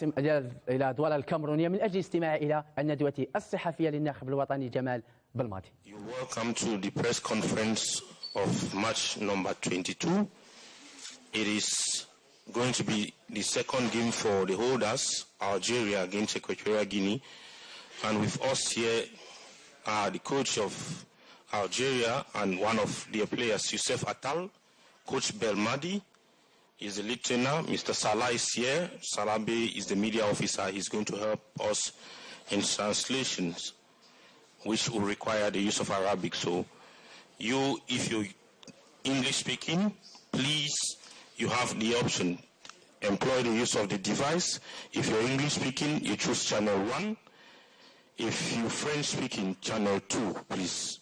إلى الدولة الكاميرونية من أجل الاستماع إلى الندوة الصحفية للناخب الوطني جمال بالماضي. Welcome to the press conference of match number 22. It is going to be the second game for the holders, Algeria against Equatorial Guinea. And with us here are the coach of Algeria and one of their players, Youssef Attal, Coach Belmadi is the lead trainer. Mr. Salah is here. Salabe is the media officer. He's going to help us in translations, which will require the use of Arabic. So you, if you're English speaking, please, you have the option. Employ the use of the device. If you're English speaking, you choose channel 1. If you're French speaking, channel 2, please.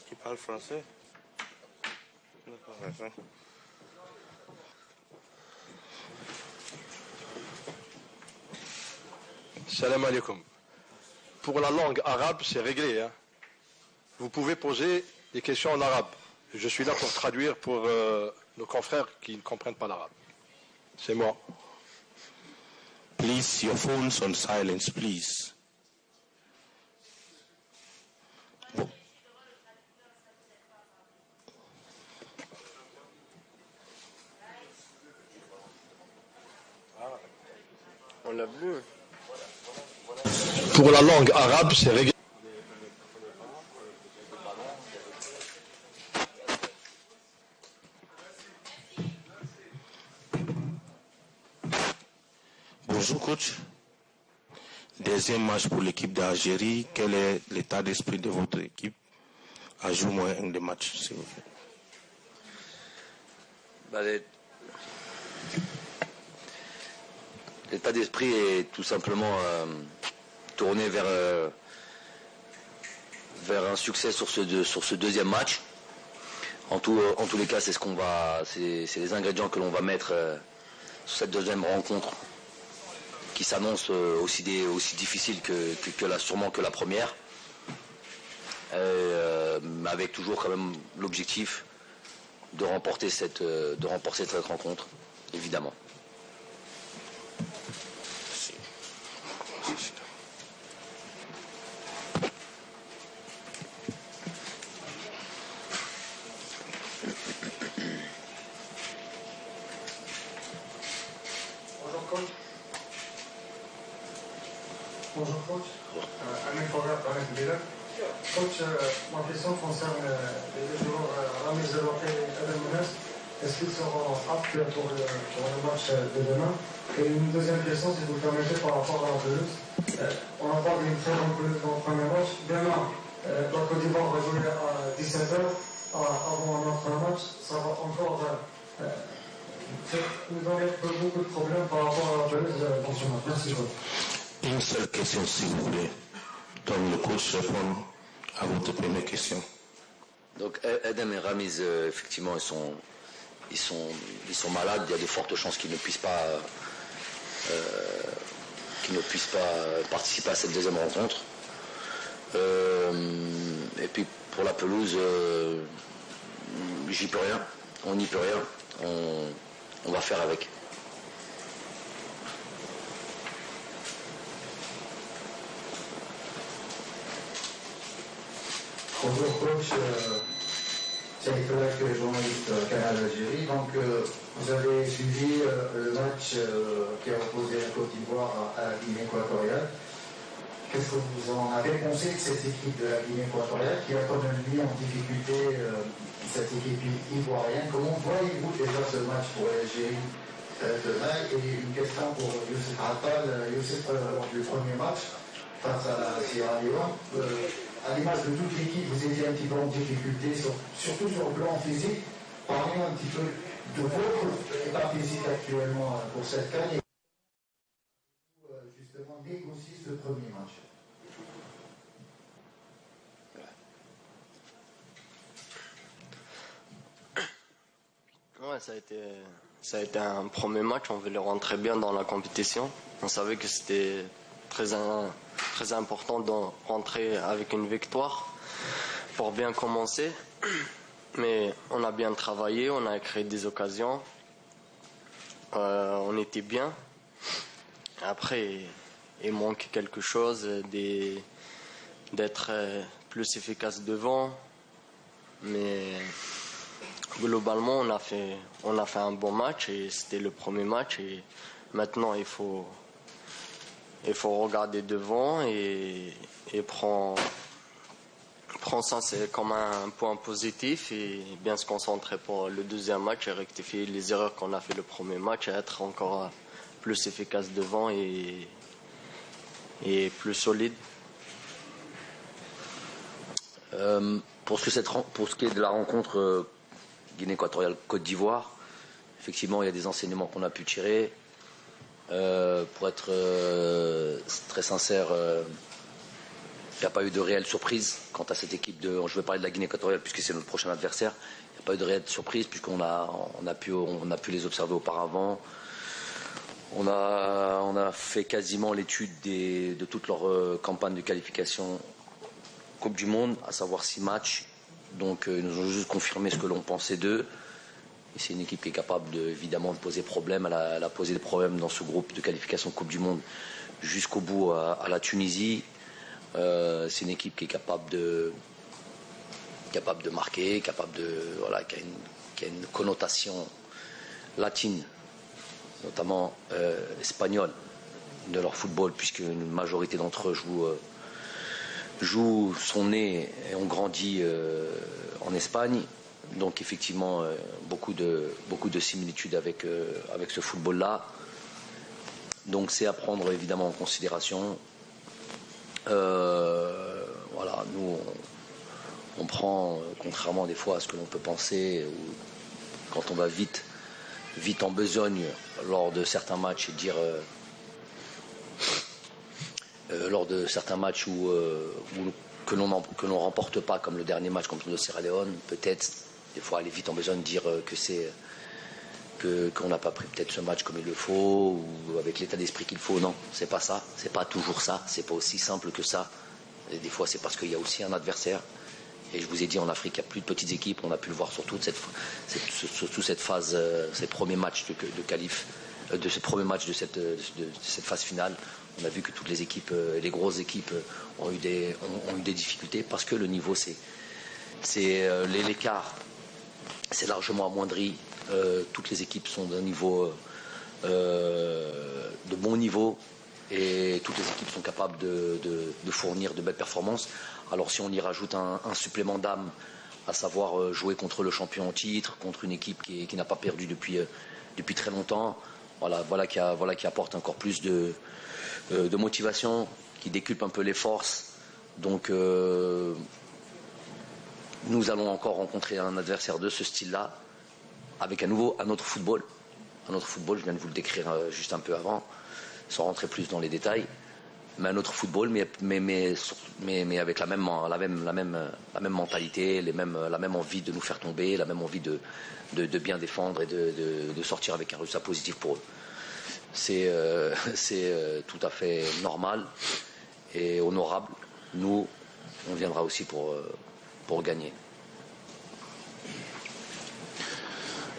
Qui parle français? D'accord. Salam alaikum. Pour la langue arabe, c'est réglé. Hein. Vous pouvez poser des questions en arabe. Je suis là pour traduire pour nos confrères qui ne comprennent pas l'arabe. C'est moi. Please, your phones on silence, please. On l'a vu. Pour la langue arabe, c'est réglé. Bonjour coach. Deuxième match pour l'équipe d'Algérie. Quel est l'état d'esprit de votre équipe à jouer moins de matchs, s'il vous plaît? L'état d'esprit est tout simplement tourné vers un succès sur ce deuxième match. En tous les cas, c'est les ingrédients que l'on va mettre sur cette deuxième rencontre, qui s'annonce aussi difficile sûrement que la première, mais avec toujours quand même l'objectif de remporter cette rencontre, évidemment. Bonjour coach, Amin Fogar par Bila. Coach, ma question concerne les deux joueurs Ramiz Zelouaki et Adam Mounas. Est-ce qu'ils seront aptes pour le match de demain? Et une deuxième question, si vous le permettez, par rapport à la pelouse. On a parlé d'une très bonne pelouse dans le premier match. Demain, la Côte d'Ivoire va jouer à 17h avant notre match. Ça va encore nous donner beaucoup de problèmes par rapport à la pelouse dans ce match. Merci coach. Une seule question, s'il vous plaît. Donc le coach répond à votre première question. Donc Adam et Ramiz, effectivement, ils sont malades. Il y a de fortes chances qu'ils ne puissent pas participer à cette deuxième rencontre. Et puis pour la pelouse, j'y peux rien. On n'y peut rien. On va faire avec. Bonjour coach, c'est Nicolas, journaliste Canal Algérie. Donc vous avez suivi le match qui a opposé la Côte d'Ivoire à la Guinée équatoriale. Qu'est-ce que vous en avez pensé de cette équipe de la Guinée équatoriale qui a quand même mis en difficulté cette équipe ivoirienne? Comment voyez-vous déjà ce match pour l'Algérie demain? Et une question pour Youssef Attal. Youssef, lors du premier match face à la Sierra Leone, à l'image de toute l'équipe, vous étiez un petit peu en difficulté, surtout sur le plan physique. Parlez un petit peu de votre état physique actuellement pour cette CAN et justement négocier ce premier match. Ouais, ça a été Ça a été un premier match, on voulait rentrer bien dans la compétition. On savait que c'était très important de rentrer avec une victoire pour bien commencer. Mais on a bien travaillé, on a créé des occasions. On était bien. Après, il manque quelque chose d'être plus efficace devant. Mais globalement, on a fait un bon match et c'était le premier match. Et maintenant, il faut regarder devant et prendre ça c'est comme un point positif et bien se concentrer pour le deuxième match et rectifier les erreurs qu'on a fait le premier match et être encore plus efficace devant et plus solide. Pour ce qui est de la rencontre Guinée équatoriale-Côte d'Ivoire, effectivement, il y a des enseignements qu'on a pu tirer. Pour être très sincère, il n'y a pas eu de réelle surprise quant à cette équipe je vais parler de la Guinée équatoriale puisque c'est notre prochain adversaire. Il n'y a pas eu de réelle surprise puisqu'on a pu les observer auparavant. On a fait quasiment l'étude de toute leur campagne de qualification Coupe du Monde, à savoir 6 matchs. Donc ils nous ont juste confirmé ce que l'on pensait d'eux. Et c'est une équipe qui est capable évidemment de poser problème. Elle a posé des problèmes dans ce groupe de qualification Coupe du Monde jusqu'au bout à la Tunisie. C'est une équipe qui est capable de marquer, qui a une connotation latine, notamment espagnole, de leur football, puisque une majorité d'entre eux sont nés et ont grandi en Espagne. Donc effectivement, beaucoup de similitudes avec ce football-là. Donc c'est à prendre évidemment en considération. Voilà, nous on prend, contrairement des fois à ce que l'on peut penser, quand on va vite en besogne lors de certains matchs et dire lors de certains matchs que l'on remporte pas, comme le dernier match contre le Sierra Leone, peut-être des fois aller vite en besogne de dire qu'on n'a pas pris peut-être ce match comme il le faut ou avec l'état d'esprit qu'il faut. Non, c'est pas ça, c'est pas toujours ça, c'est pas aussi simple que ça. Et des fois c'est parce qu'il y a aussi un adversaire. Et je vous ai dit, en Afrique il y a plus de petites équipes, on a pu le voir sur toute cette phase, ces premiers matchs de qualif, de ce premier match de cette phase finale. On a vu que toutes les équipes, les grosses équipes ont eu des difficultés parce que le niveau l'écart c'est largement amoindri. Toutes les équipes sont d'un niveau de bon niveau et toutes les équipes sont capables de fournir de belles performances. Alors si on y rajoute un supplément d'âme, à savoir jouer contre le champion en titre, contre une équipe qui n'a pas perdu depuis très longtemps, voilà qui apporte encore plus de motivation, qui décuple un peu les forces. Donc nous allons encore rencontrer un adversaire de ce style-là, avec un autre football. Un autre football, je viens de vous le décrire juste un peu avant, sans rentrer plus dans les détails. Mais un autre football, mais avec la même mentalité, la même envie de nous faire tomber, la même envie de bien défendre et de sortir avec un résultat positif pour eux. C'est tout à fait normal et honorable. Nous, on viendra aussi pour gagner.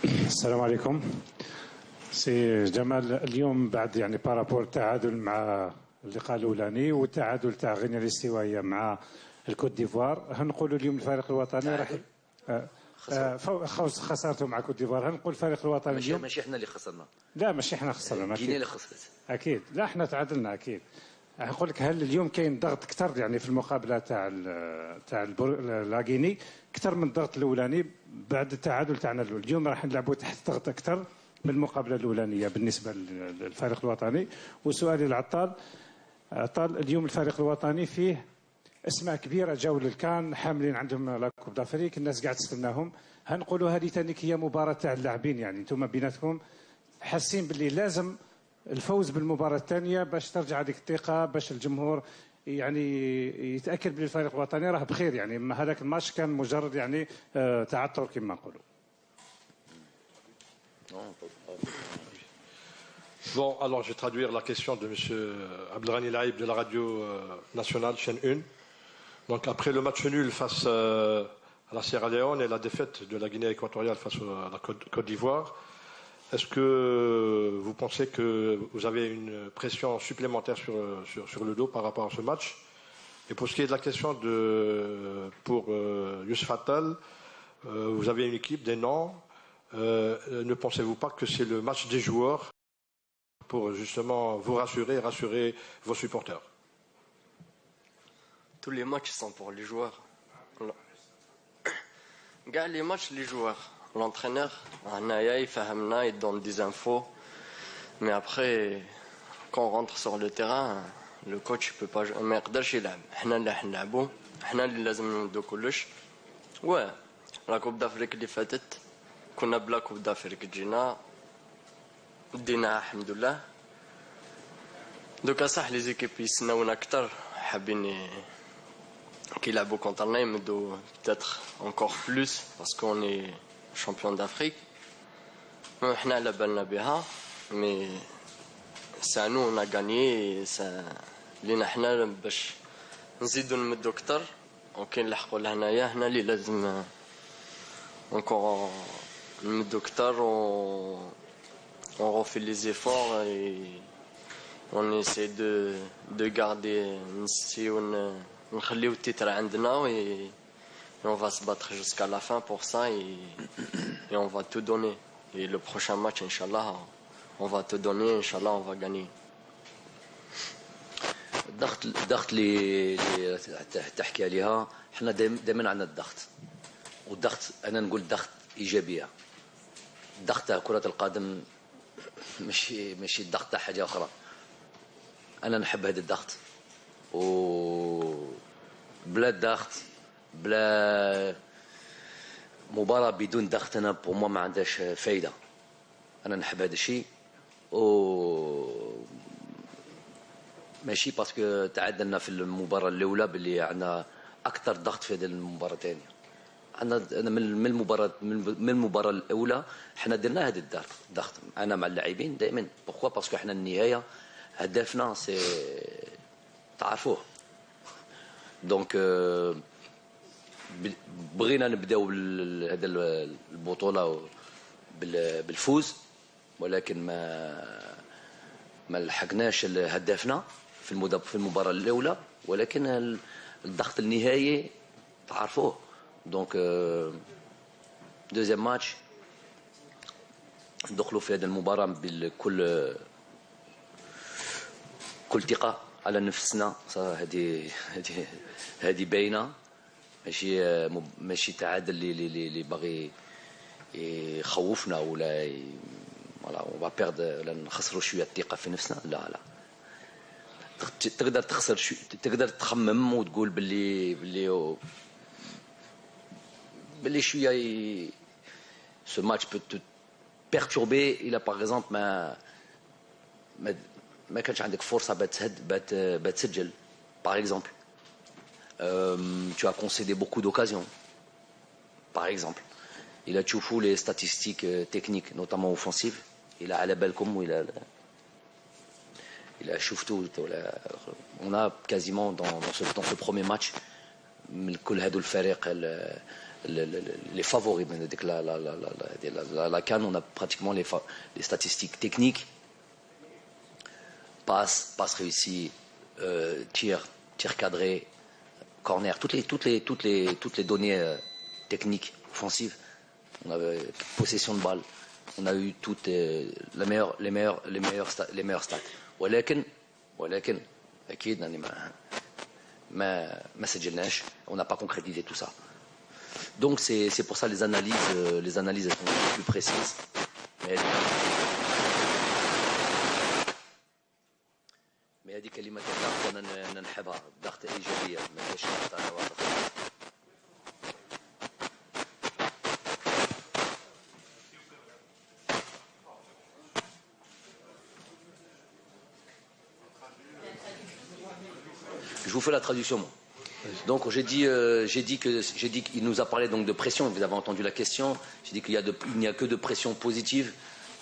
السلام عليكم. سي جمال، اليوم بعد يعني بارابور التعادل مع اللقاء الاولاني والتعادل تاع غينيا الاستوائيه مع الكوت ديفوار، هنقولوا اليوم الفريق الوطني راح خسرته مع كوت ديفوار. هنقول الفريق الوطني اليوم ماشي احنا اللي خسرنا. لا ماشي احنا خسرنا، غينيا اللي خسرت اكيد. لا احنا تعادلنا اكيد. نقول لك هل اليوم كاين ضغط اكثر يعني في المقابله تاع لاغيني اكثر من الضغط الاولاني بعد التعادل تاعنا الاول؟ اليوم راح نلعبوا تحت ضغط اكثر من المقابله الاولانيه بالنسبه للفريق الوطني. وسؤالي لعطال، عطال اليوم الفريق الوطني فيه اسماء كبيره جاوا للكان حاملين عندهم لا كوب دافريك، الناس قاعد تستناهم. هنقولوا هذه ثاني هي مباراه تاع اللاعبين، يعني انتم بيناتكم حاسين باللي لازم الفوز بالمباراة الثانية باش ترجع هذيك الثقة، باش الجمهور يعني يتأكد بلي الفريق الوطني راه بخير. يعني هذاك الماتش كان مجرد يعني تعثر كما نقولوا. Bon, alors je vais traduire la question de M. Abdelghani Laïb de la radio nationale, chaîne 1. Donc après le match nul face à la Sierra Leone et la défaite de la Guinée équatoriale face à la Côte d'Ivoire, est-ce que vous pensez que vous avez une pression supplémentaire sur le dos par rapport à ce match? Et pour ce qui est de la question pour Youssef Attal, vous avez une équipe, des noms. Ne pensez-vous pas que c'est le match des joueurs pour justement vous rassurer et rassurer vos supporters? Tous les matchs sont pour les joueurs. Gars, les matchs, les joueurs. L'entraîneur, il donne des infos. Mais après, quand on rentre sur le terrain, le coach ne peut pas jouer. ما يقدرش يلعب. احنا اللي حنلعبوا. احنا اللي لازم ندو كلش. Ouais, la Coupe d'Afrique اللي فاتت كنا بلا Coupe d'Afrique جينا دينا الحمد لله. دوكا صح لي زيكيب يسناونا اكثر حابين qui l'a beaucoup entraîné, mais peut-être encore plus parce qu'on est champion d'Afrique. On a la balle nabiha, mais c'est à nous on a gagné. لينا حنا باش نزيدوا نمدوا اكثر وكاين نلحقوا لهنايا هنا اللي لازم encore نمدوا اكثر on refait les efforts et on essaie de garder نخليو التيتر عندنا et on va se battre jusqu'à la fin pour ça et on va tout donner et le prochain match inchallah on va tout donner inchallah on va gagner. الضغط اللي تحكي عليها احنا دائما عندنا الضغط والضغط انا نقول ضغط ايجابيه. الضغط تاع كره القدم ماشي الضغط تاع حاجه اخرى. انا نحب هذا الضغط و بلا الضغط بلا مباراه بدون ضغط انا بور موا ما عندهاش فايده. انا نحب هذا الشيء و ماشي باسكو تعادلنا في المباراه الاولى باللي عندنا اكثر ضغط في هذه المباراه الثانيه. عندنا من المباراه الاولى حنا درنا هذا الضغط انا مع اللاعبين دائما. بوركوا باسكو حنا النهايه هدفنا سي تعرفوه. دونك بغينا نبداو هذا البطوله بالفوز ولكن ما لحقناش هدفنا في المباراه الاولى ولكن الضغط النهائي تعرفوه. دونك دوزيام ماتش ندخلوا في هذه المباراه بكل ثقه على نفسنا. هذه باينه ماشي تعادل اللي باغي يخوفنا ولا ولا ولا نخسروا شويه الثقه في نفسنا. لا تقدر تخسر تقدر تخمم وتقول باللي شويه ce match peut te perturber الى par exemple ما كانش عندك فرصه بتسجل par exemple tu as concédé beaucoup d'occasions par exemple. Il a تشوفوا les statistiques techniques notamment offensives. Il a على بالكم ولا il a شفتوا on a quasiment dans ce premier match من كل هذو الفريق les favoris من ديك la CAN on a pratiquement les statistiques techniques. passe réussie, tir cadré, corner, toutes les données techniques offensives. On avait possession de balle, on a eu toutes les meilleures stats. ولكن أكيد ما سجلناش, on n'a pas concrétisé tout ça. Donc c'est pour ça les analyses sont plus précises. Mais هذه كلمة الضغط أنا نحبها, ضغط إيجابية ما فيش ضغط على واحد. Je vous fais la traduction. Donc j'ai dit qu'il nous a parlé donc de pression. Vous avez entendu la question. J'ai dit qu'il n'y a que de pression positive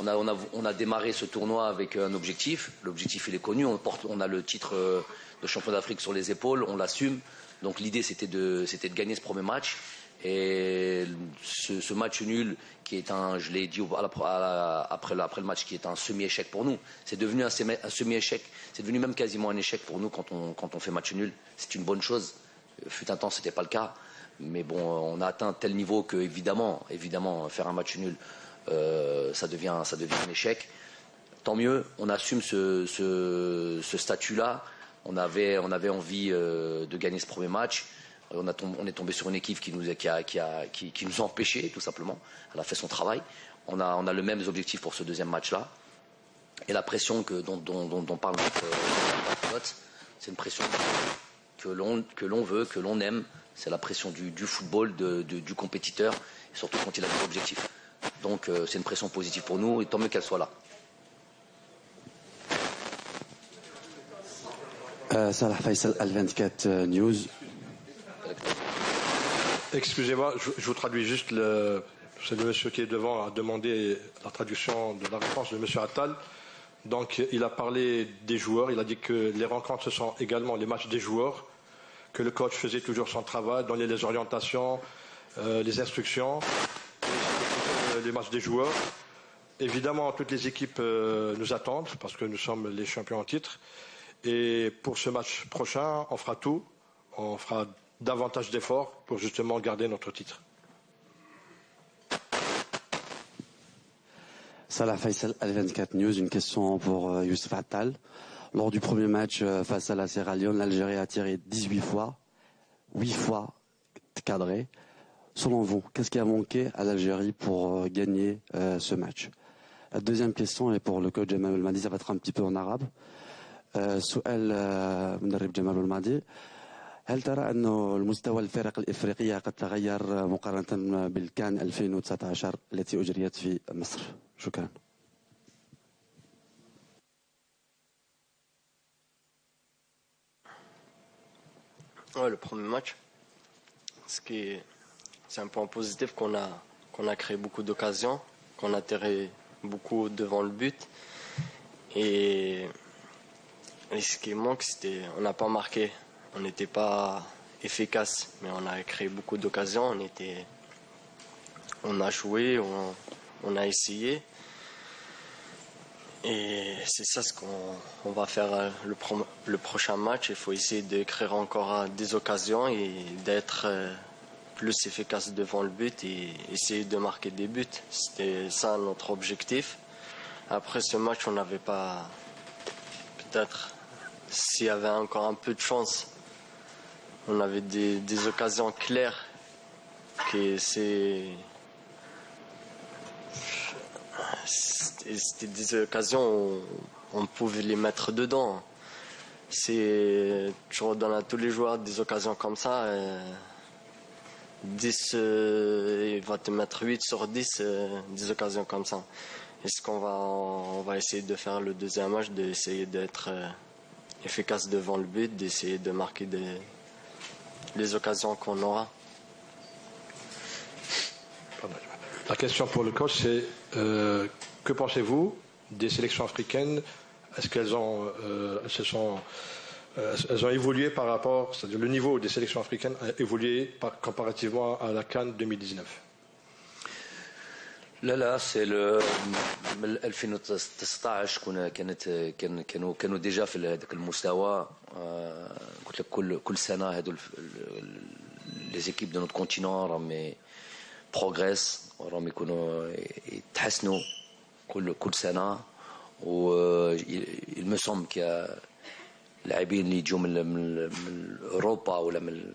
on a démarré ce tournoi avec un objectif. L'objectif, il est connu. On a le titre de champion d'Afrique sur les épaules. On l'assume. Donc l'idée, c'était de gagner ce premier match. Et ce match nul, qui est je l'ai dit après le match, qui est un semi-échec pour nous. C'est devenu un semi-échec. C'est devenu même quasiment un échec pour nous quand on fait match nul. C'est une bonne chose. Fut un temps, c'était pas le cas. Mais bon, on a atteint tel niveau que, évidemment, faire un match nul, ça devient un échec. Tant mieux, on assume ce statut-là. On avait envie de gagner ce premier match. On est tombé sur une équipe qui nous a empêchés, tout simplement. Elle a fait son travail. On a le même objectif pour ce deuxième match-là. Et la pression dont parle notre pilote, c'est une pression que l'on veut, que l'on aime. C'est la pression du football, du compétiteur, et surtout quand il a des objectifs. Donc c'est une pression positive pour nous, et tant mieux qu'elle soit là. Salah Faisal, Al-24 News. Excusez-moi, je vous traduis juste c'est le monsieur qui est devant a demandé la traduction de la réponse de monsieur Attal. Donc il a parlé des joueurs, il a dit que les rencontres ce sont également les matchs des joueurs, que le coach faisait toujours son travail, donnait les orientations, les instructions, les matchs des joueurs. Évidemment, toutes les équipes nous attendent parce que nous sommes les champions en titre. Et pour ce match prochain, on fera tout, on fera davantage d'efforts pour justement garder notre titre. Salah Faisal, Al-24 News, une question pour Youssef Attal. Lors du premier match face à la Sierra Leone, l'Algérie a tiré 18 fois, 8 fois cadré. Selon vous, qu'est-ce qui a manqué à l'Algérie pour gagner ce match? La deuxième question est pour le coach Jamal Belmadi, ça va être un petit peu en arabe. سؤال مدرب جمال الماضي، هل ترى أنه المستوى الفرق الإفريقية قد تغير مقارنة بالكان 2019 التي أجريت في مصر؟ شكرا. Ouais, le premier match, c'est un point positif qu'on a créé beaucoup d'occasions, qu'on a tiré beaucoup devant le but. Et ce qui manque, on n'a pas marqué, on n'était pas efficace, mais on a créé beaucoup d'occasions, on a joué, on a essayé. Et c'est ça ce qu'on va faire le prochain match. Il faut essayer de créer encore des occasions et d'être plus efficace devant le but et essayer de marquer des buts. C'était ça notre objectif. Après ce match, on n'avait pas... Peut-être, s'il y avait encore un peu de chance, on avait des occasions claires que c'était des occasions où on pouvait les mettre dedans. Tu redonnes à tous les joueurs des occasions comme ça. 10, il va te mettre 8 sur 10 des occasions comme ça. Et on va essayer de faire le deuxième match, d'essayer d'être efficace devant le but, d'essayer de marquer les occasions qu'on aura. La question pour le coach, c'est que pensez-vous des sélections africaines? Est-ce qu'elles ont, elles ont évolué par rapport, c'est-à-dire le niveau des sélections africaines a évolué comparativement à la CAN 2019? لا c'est le 2019 كانوا ديجا في هذاك المستوى. قلت لك كل سنه هذو les équipes de notre continent راهم progressent راهم يكونوا يتحسنوا كل سنه. و il me semble qu'il y a لاعبين اللي يجوا من اوروبا ولا من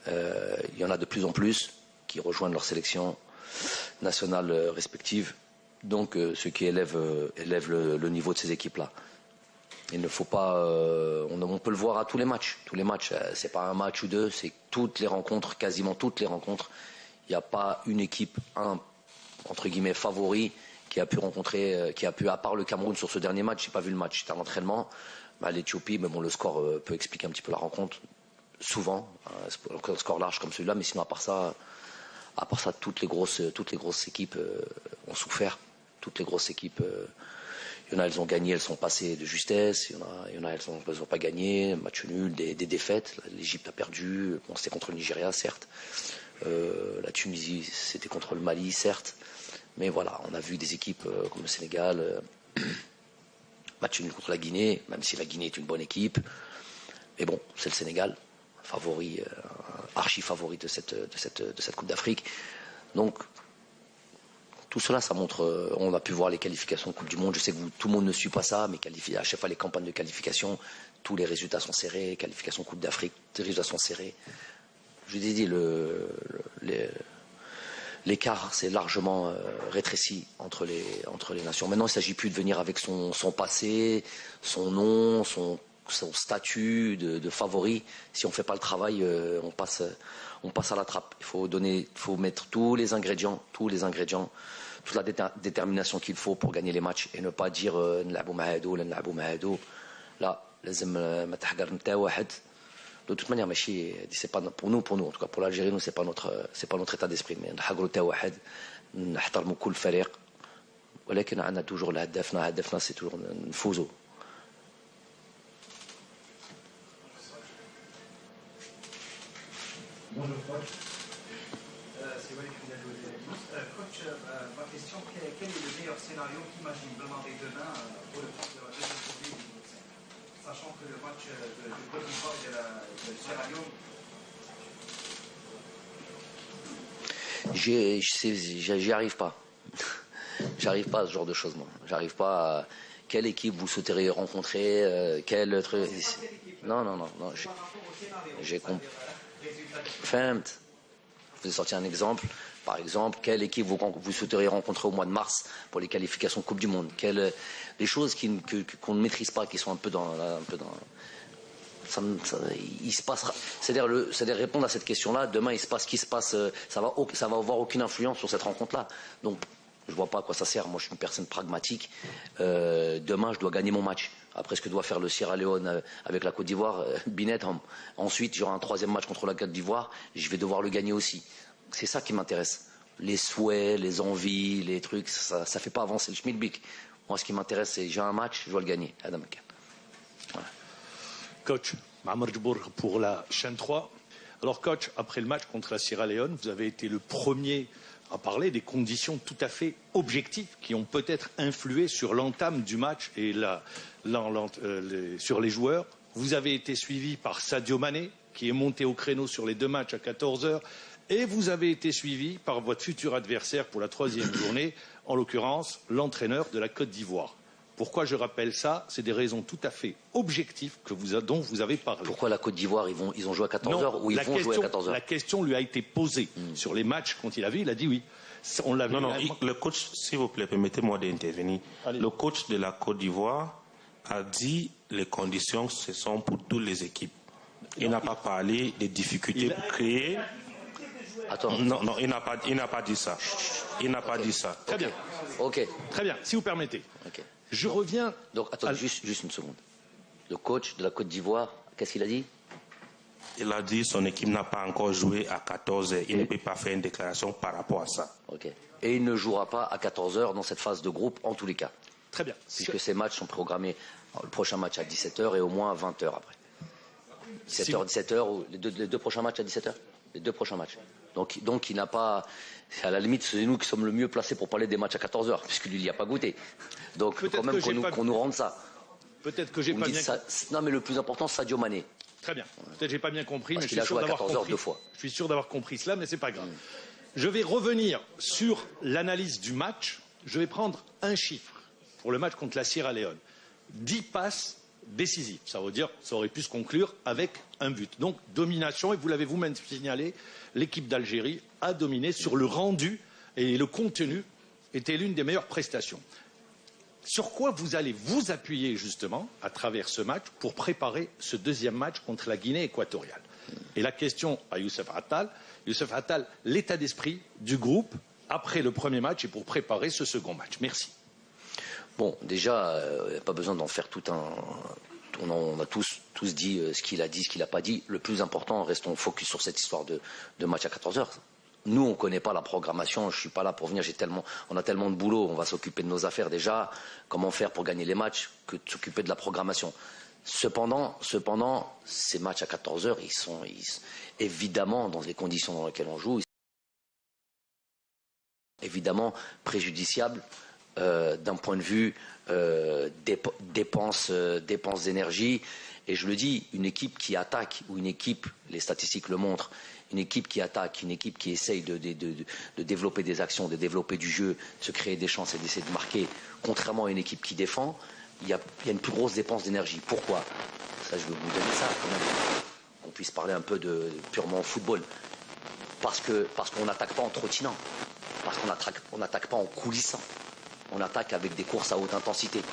il y en a de plus en plus qui rejoignent leur sélection nationales respectives, donc ce qui élève le niveau de ces équipes-là. Il ne faut pas, on peut le voir à tous les matchs. Tous les matchs, c'est pas un match ou deux, c'est toutes les rencontres, quasiment toutes les rencontres. Il n'y a pas une équipe, entre guillemets favori qui a pu rencontrer, à part le Cameroun sur ce dernier match, j'ai pas vu le match, c'était à l'entraînement. L'Éthiopie, mais bon, le score peut expliquer un petit peu la rencontre, souvent, un score large comme celui-là, mais sinon à part ça, toutes les grosses équipes ont souffert. toutes les grosses équipes, il y en a, elles ont gagné, elles sont passées de justesse. Il y en a, elles n'ont pas gagné, match nul, des défaites. L'Égypte a perdu, bon, c'était contre le Nigeria, certes. La Tunisie, c'était contre le Mali, certes. Mais voilà, on a vu des équipes comme le Sénégal, match nul contre la Guinée, même si la Guinée est une bonne équipe. Mais bon, c'est le Sénégal, favori, archi favori de cette Coupe d'Afrique. Donc, tout cela, ça montre, on a pu voir les qualifications de Coupe du Monde. Je sais que tout le monde ne suit pas ça, mais à chaque fois les campagnes de qualification, tous les résultats sont serrés, qualification Coupe d'Afrique, les résultats sont serrés. Je vous ai dit, l'écart s'est largement rétréci entre les nations. Maintenant, il ne s'agit plus de venir avec son passé, son nom, son statut de favori. Si on ne fait pas le travail, on passe à la trappe. Il faut mettre tous les ingrédients, toute la détermination qu'il faut pour gagner les matchs et ne pas dire نلعبوا مع هادو ولا نلعبوا مع هادو. Là, لازم ما تحقر نتا واحد. De toute manière, c'est pas pour nous en tout cas pour l'Algérie, nous c'est pas notre état d'esprit. Mais نحقروا تا واحد, نحترموا كل فريق. ولكن عندنا toujours هدفنا c'est toujours نفوزوا. Bonjour coach, c'est Walid Koulibaly. Coach, ma question, quel est le meilleur scénario qu'imagine demander demain pour le match de la deuxième journée du groupe 5, sachant que le match de Côte d'Ivoire et de Sierra Leone. J'y arrive pas. J'arrive pas à ce genre de choses, moi. J'arrive pas à... Quelle équipe vous souhaiteriez rencontrer, quel truc... Non. J'ai compris. Je vous ai sorti un exemple. Par exemple, quelle équipe vous souhaiteriez rencontrer au mois de mars pour les qualifications Coupe du Monde? Les choses qu'on ne maîtrise pas, qui sont un peu dans il se passera. C'est-à-dire répondre à cette question-là. Demain, il se passe ce qui se passe. Ça va avoir aucune influence sur cette rencontre-là. Donc, je vois pas à quoi ça sert. Moi, je suis une personne pragmatique. Demain, je dois gagner mon match. Après ce que doit faire le Sierra Leone avec la Côte d'Ivoire, binet. Ensuite, j'aurai un troisième match contre la Côte d'Ivoire. Je vais devoir le gagner aussi. C'est ça qui m'intéresse. Les souhaits, les envies, les trucs, ça fait pas avancer le schmilblick. Moi, ce qui m'intéresse, c'est j'ai un match, je dois le gagner. Adam Akan. Voilà. Coach, Maamar Djibour pour la chaîne 3. Alors, coach, après le match contre la Sierra Leone, vous avez été le premier à parler des conditions tout à fait objectives qui ont peut-être influé sur l'entame du match et sur les joueurs. Vous avez été suivi par Sadio Mané, qui est monté au créneau sur les deux matchs à 14h, et vous avez été suivi par votre futur adversaire pour la troisième journée, en l'occurrence l'entraîneur de la Côte d'Ivoire. Pourquoi je rappelle ça? C'est des raisons tout à fait objectives dont vous avez parlé. Pourquoi la Côte d'Ivoire, ils ont joué à 14h ou ils vont jouer à 14h? La question lui a été posée sur les matchs quand il a vu, il a dit oui. On l'a vu. Non, le coach, s'il vous plaît, permettez-moi d'intervenir. Le coach de la Côte d'Ivoire a dit les conditions, ce sont pour toutes les équipes. Il n'a pas parlé des difficultés pour créer. Attends. Non, il n'a pas dit ça. Il n'a pas dit ça. Très bien. Ok. Très bien, si vous permettez. Okay. Je reviens. Donc, attends, juste une seconde. Le coach de la Côte d'Ivoire, qu'est-ce qu'il a dit? Il a dit que son équipe n'a pas encore joué à 14h. Il ne peut pas faire une déclaration par rapport à ça. Ok. Et il ne jouera pas à 14h dans cette phase de groupe, en tous les cas. Très bien. Puisque ces matchs sont programmés, le prochain match à 17h et au moins à 20h après. 17h, ou les deux prochains matchs à 17h? Les deux prochains matchs. Donc il n'a pas... À la limite, c'est nous qui sommes le mieux placés pour parler des matchs à 14h, puisqu'il n'y a pas goûté. Donc quand même qu'on nous rende ça. Peut-être que j'ai pas bien... Non, mais le plus important, c'est Sadio Mané. Très bien. Peut-être que j'ai pas bien compris, mais je suis sûr d'avoir compris. Je suis sûr d'avoir compris cela, mais c'est pas grave. Je vais revenir sur l'analyse du match. Je vais prendre un chiffre pour le match contre la Sierra Leone. 10 passes décisives. Ça veut dire ça aurait pu se conclure avec un but. Donc domination, et vous l'avez vous-même signalé, l'équipe d'Algérie a dominé sur le rendu et le contenu était l'une des meilleures prestations. Sur quoi vous allez vous appuyer justement à travers ce match pour préparer ce deuxième match contre la Guinée équatoriale? Et la question à Youssef Attal, l'état d'esprit du groupe après le premier match et pour préparer ce second match. Merci. Bon, déjà, il n'y a pas besoin d'en faire tout un... On a tous dit ce qu'il a dit, ce qu'il n'a pas dit. Le plus important, restons focus sur cette histoire de match à 14h. nous, on ne connaît pas la programmation. Je ne suis pas là pour venir. On a tellement de boulot. On va s'occuper de nos affaires déjà. Comment faire pour gagner les matchs que de s'occuper de la programmation. Cependant, ces matchs à 14h, ils sont évidemment, dans les conditions dans lesquelles on joue, ils sont évidemment préjudiciables d'un point de vue dépenses d'énergie. Et je le dis, une équipe qui attaque, ou une équipe, les statistiques le montrent, une équipe qui attaque, une équipe qui essaye de développer des actions, de développer du jeu, de se créer des chances et d'essayer de marquer, contrairement à une équipe qui défend, il y a une plus grosse dépense d'énergie. Pourquoi? Ça, je veux vous donner ça, quand même. On puisse parler un peu de purement football. Parce qu'on n'attaque pas en trottinant. Parce qu'on n'attaque pas en coulissant. On attaque avec des courses à haute intensité.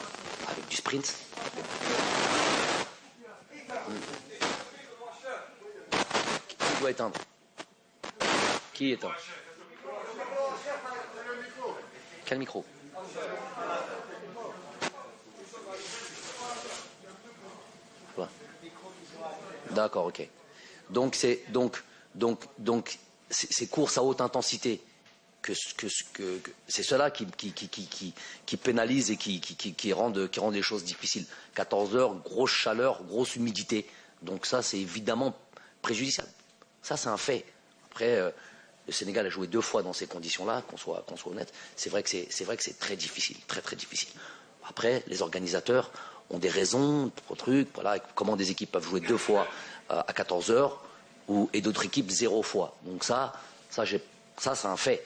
Avec du sprint. Qui doit éteindre? Qui éteint? Quel micro? D'accord, ok. Donc c'est ces courses à haute intensité c'est cela qui pénalise et qui rend les choses difficiles. 14 heures, grosse chaleur, grosse humidité. Donc ça, c'est évidemment préjudiciable. Ça, c'est un fait. Après, le Sénégal a joué 2 fois dans ces conditions-là, qu'on soit honnête. C'est vrai que c'est très difficile, très très difficile. Après, les organisateurs ont des raisons pour trucs. Voilà, comment des équipes peuvent jouer 2 fois à 14 heures et d'autres équipes 0 fois. Donc ça c'est un fait.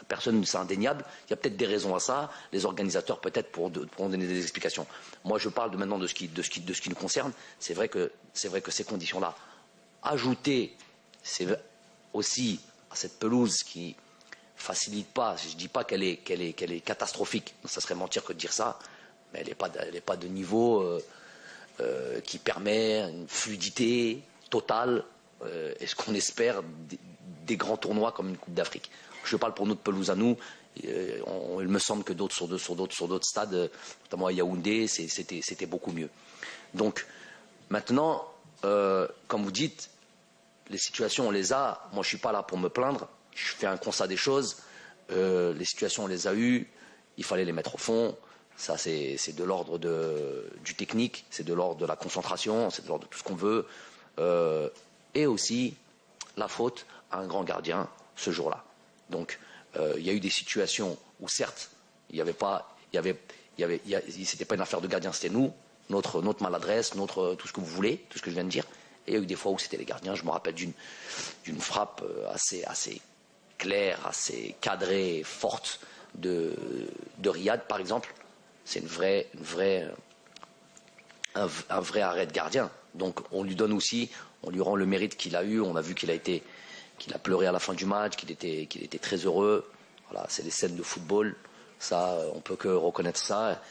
Personne, c'est indéniable. Il y a peut-être des raisons à ça. Les organisateurs, peut-être, pour donner des explications. Moi, je parle maintenant de ce qui nous concerne. C'est vrai que ces conditions-là, ajoutées, c'est aussi à cette pelouse qui facilite pas. Je ne dis pas qu'elle est catastrophique. Ça serait mentir que de dire ça. Mais elle n'est pas de niveau qui permet une fluidité totale et ce qu'on espère des grands tournois comme une Coupe d'Afrique. Je parle pour notre pelouse à nous. Il me semble que d'autres sur d'autres stades, notamment à Yaoundé, c'était beaucoup mieux. Donc maintenant, comme vous dites, les situations on les a. Moi je suis pas là pour me plaindre. Je fais un constat des choses. Les situations on les a eues. Il fallait les mettre au fond. Ça c'est de l'ordre du technique, c'est de l'ordre de la concentration, c'est de l'ordre de tout ce qu'on veut. Et aussi la faute à un grand gardien ce jour-là. Donc, il y a eu des situations où, certes, c'était pas une affaire de gardien, c'était nous, notre maladresse, tout ce que vous voulez, tout ce que je viens de dire. Et il y a eu des fois où c'était les gardiens. Je me rappelle d'une frappe assez claire, assez cadrée, forte de Riyad, par exemple. C'est un vrai arrêt de gardien. Donc, on lui rend le mérite qu'il a eu. On a vu qu'il a pleuré à la fin du match, qu'il était très heureux. Voilà, c'est les scènes de football. Ça, on peut que reconnaître ça.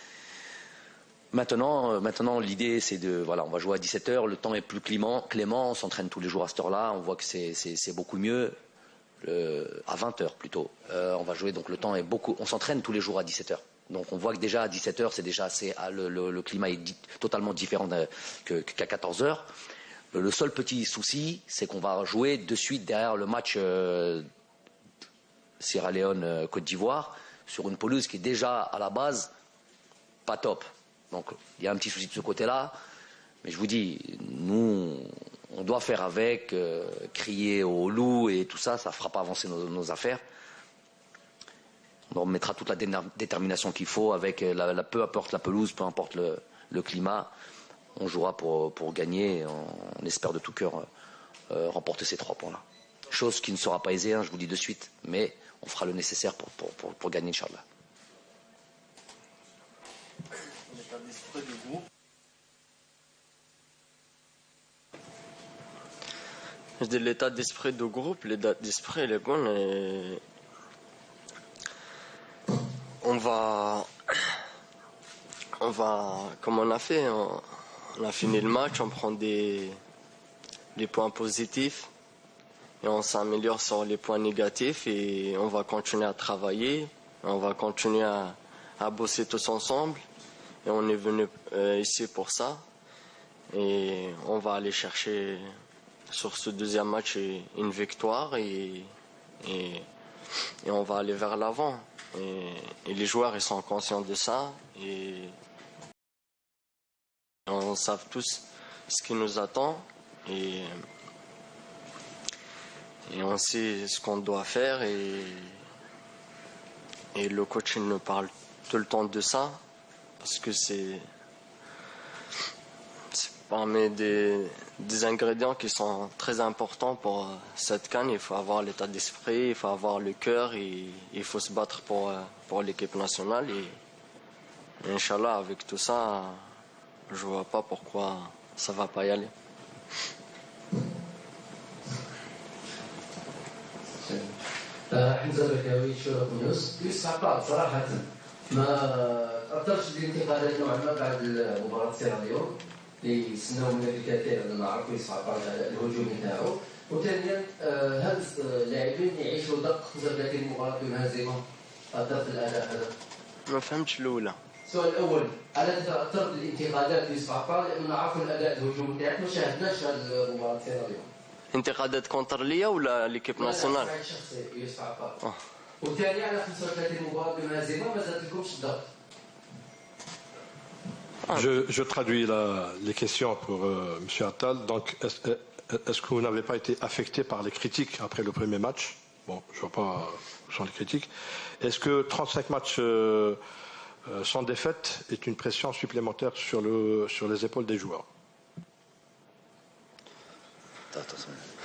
Maintenant, l'idée, c'est on va jouer à 17h. Le temps est plus clément. On s'entraîne tous les jours à cette heure-là. On voit que c'est beaucoup mieux. À 20h plutôt. On va jouer, donc le temps est beaucoup. On s'entraîne tous les jours à 17h. Donc on voit que déjà à 17h, c'est déjà le climat est totalement différent qu'à 14h. Le seul petit souci, c'est qu'on va jouer de suite derrière le match Sierra Leone-Côte d'Ivoire sur une pelouse qui est déjà à la base pas top. Donc il y a un petit souci de ce côté-là. Mais je vous dis, nous, on doit faire avec, crier au loup et tout ça, ça ne fera pas avancer nos affaires. On mettra toute la détermination qu'il faut avec peu importe la pelouse, peu importe le climat. On jouera pour gagner et on espère de tout cœur remporter ces 3 points-là. Chose qui ne sera pas aisée, je vous dis de suite, mais on fera le nécessaire pour gagner, Inch'Allah. L'état d'esprit du groupe, l'état d'esprit est bon. Et on va, comme on a fait, on a fini le match, on prend des points positifs et on s'améliore sur les points négatifs et on va continuer à travailler, on va continuer à bosser tous ensemble et on est venu ici pour ça et on va aller chercher sur ce deuxième match une victoire et et on va aller vers l'avant. Et les joueurs, ils sont conscients de ça. Et on sait tous ce qui nous attend. Et on sait ce qu'on doit faire. Et le coach, il nous parle tout le temps de ça. Parce que c'est parmi des ingrédients qui sont très importants pour cette CAN. Il faut avoir l'état d'esprit, il faut avoir le cœur, et il faut se battre pour l'équipe nationale. Et Inch'Allah, avec tout ça, je ne vois pas pourquoi ça ne va pas y aller. حمزة بكاوي شرف يوسف عطال صراحة ما أثرش الانتقادات نوعا ما بعد مباراة سيراليون اللي سناو من الكثير أن نعرفوا يوسف عطال على الهجوم نتاعو. وثانيا هاد اللاعبين يعيشوا دق 35 مباراة دون هزيمة أثرت الأداء هذا؟ ما فهمتش الأولى. السؤال الأول، ألا تأثرت الانتقادات يوسف عطال لأنه نعرفوا الأداء الهجوم نتاعك ما شاهدناش هاد مباراة سيراليون؟ انتقادات كونتر ليا ولا ليكيب ناسيونال؟ لا شخصي يوسف عطال. والثاني على 35 مباراة دون هزيمة ما زادتلكمش الضغط. Je traduis les questions pour M. Attal. Donc, est-ce que vous n'avez pas été affecté par les critiques après le premier match? Bon, je ne vois pas où sont les critiques. Est-ce que 35 matchs sans défaite est une pression supplémentaire sur les épaules des joueurs?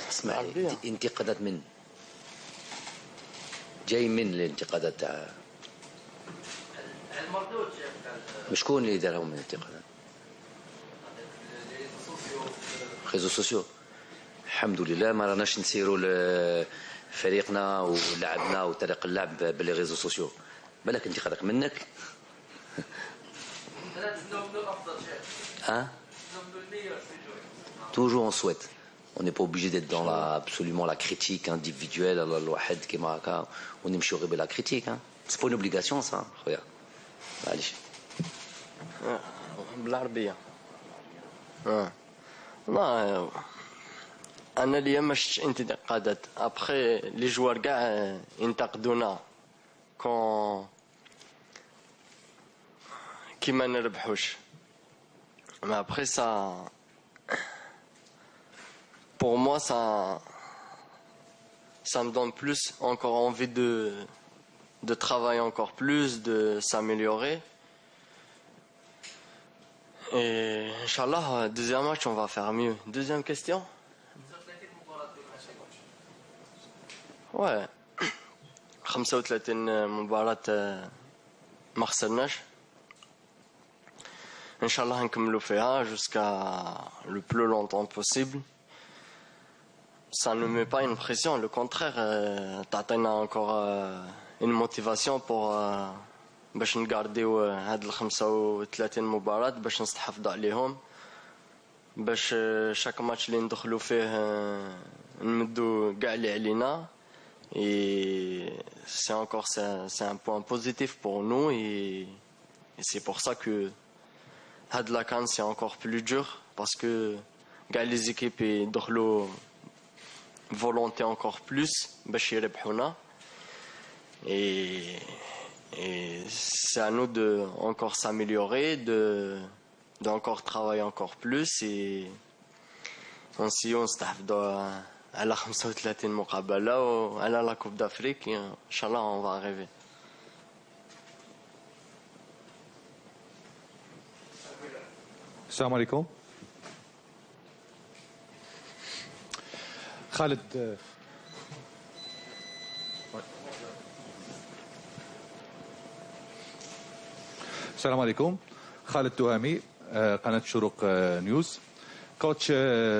اسمع انتقادات من جاي من الانتقادات تاع شكون اللي دارهم من الانتقادات؟ ريزو سوسيو. الحمد لله ما راناش نسيروا فريقنا ولعبنا وطريق اللعب باللي ريزو سوسيو. بالك انتقادك منك؟ ها؟ toujours on souhaite. On n'est pas obligé d'être dans absolument la critique individuelle, on aime chourer la critique. Hein. C'est pas une obligation ça. Regarde. Allez. بالعربية. لا أنا اليوم ما شفتش انتقادات. أبخي لي جوار كاع ينتقدونا كي ما نربحوش. Mais après ça, pour moi, ça me donne plus encore envie de travailler encore plus, de s'améliorer. Et Inch'Allah, deuxième match, on va faire mieux. Deuxième question? Ouais. 35 مباراة ما خسرناش. Inch'Allah, نكملوا فيها jusqu'à le plus longtemps possible. Ça ne met pas une pression, le contraire, تعطينا encore une motivation pour باش نقارديو هاد ال 35 مباراة باش نستحفظوا عليهم، باش شاك ماتش اللي ندخلوا فيه نمدوا كاع اللي علينا. Et c'est encore c'est un point positif pour nous et c'est pour ça que هاد la CAN c'est encore plus dur parce que كاع les équipes يدخلوا volonté encore plus باش يربحونا. Et c'est à nous de encore s'améliorer, de encore travailler encore plus et on نستحفظوا على 35 مقابلة وعلى la Coupe d'Afrique et Inch'Allah on va arriver. السلام عليكم. خالد السلام عليكم. خالد تهامي قناة الشروق نيوز. كوتش